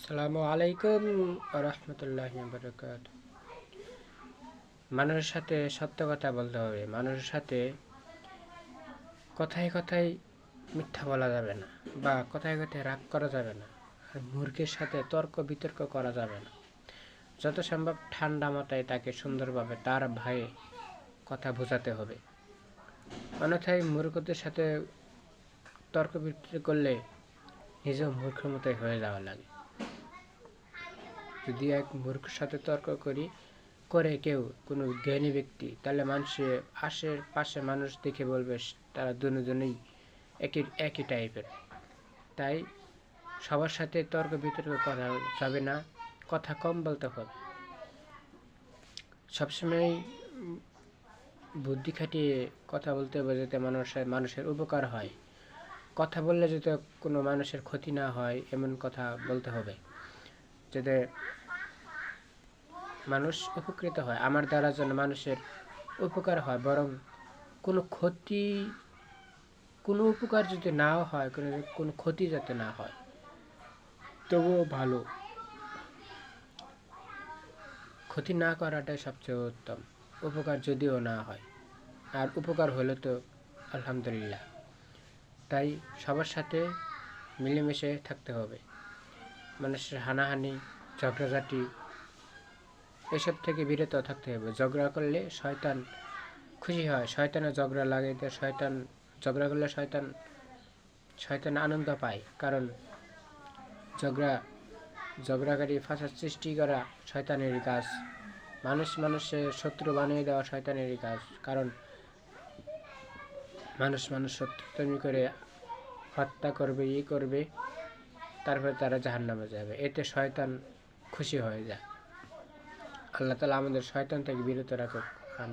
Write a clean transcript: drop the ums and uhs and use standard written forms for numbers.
আসসালামু আলাইকুম রহমতুল্লাহি বারাকাতুহু। মানুষের সাথে সত্য কথা বলতে হবে। মানুষের সাথে কথায় কথায় মিথ্যা বলা যাবে না, বা কথায় কথায় রাগ করা যাবে না। আর মূর্খের সাথে তর্ক বিতর্ক করা যাবে না। যত সম্ভব ঠান্ডা মাথায় তাকে সুন্দরভাবে তার ভাইয়ে কথা বোঝাতে হবে। অন্যথায় মূর্খদের সাথে তর্ক বিতর্ক করলে নিজেও মূর্খের মতোই হয়ে যাওয়া লাগে। যদি এক মূর্খের সাথে তর্ক করে কেউ কোনো জ্ঞানী ব্যক্তি, তাহলে মানুষের আশেপাশে মানুষ দেখে বলবে তারা দুজনেই একই টাইপের। তাই সবার সাথে তর্ক বিতর্ক করা যাবে না, কথা কম বলতে হবে। সবসময় বুদ্ধি খাটিয়ে কথা বলতে হবে, যাতে মানুষের উপকার হয়। কথা বললে যাতে কোনো মানুষের ক্ষতি না হয়, এমন কথা বলতে হবে, যাতে মানুষ উপকৃত হয়। আমার দ্বারা যেন মানুষের উপকার হয়, বরং কোনো উপকার যদি নাও হয়, কোনো ক্ষতি যাতে না হয়, তবুও ভালো। ক্ষতি না করাটাই সবচেয়ে উত্তম, উপকার যদিও না হয়। আর উপকার হলে তো আলহামদুলিল্লাহ। তাই সবার সাথে মিলেমিশে থাকতে হবে। মানুষের হানাহানি, ঝগড়াঝাটি এসব থেকে বিরত থাকতে হবে। ঝগড়া করলে শয়তান খুশি হয়, শয়তানের ঝগড়া লাগে, ঝগড়া করলে শয়তান আনন্দ পায়। কারণ ঝগড়াকারী ফাসাদ সৃষ্টি করা শয়তানেরই কাজ। মানুষের শত্রু বানিয়ে দেওয়া শয়তানেরই কাজ। কারণ মানুষ শত্রুতামি করে হত্যা করবে, তারপরে তারা জাহান্নামে যাবে। এতে শয়তান খুশি হয়ে যায়। আল্লাহ তাআলা আমাদের শয়তান থেকে বিরত রাখুক। আমিন।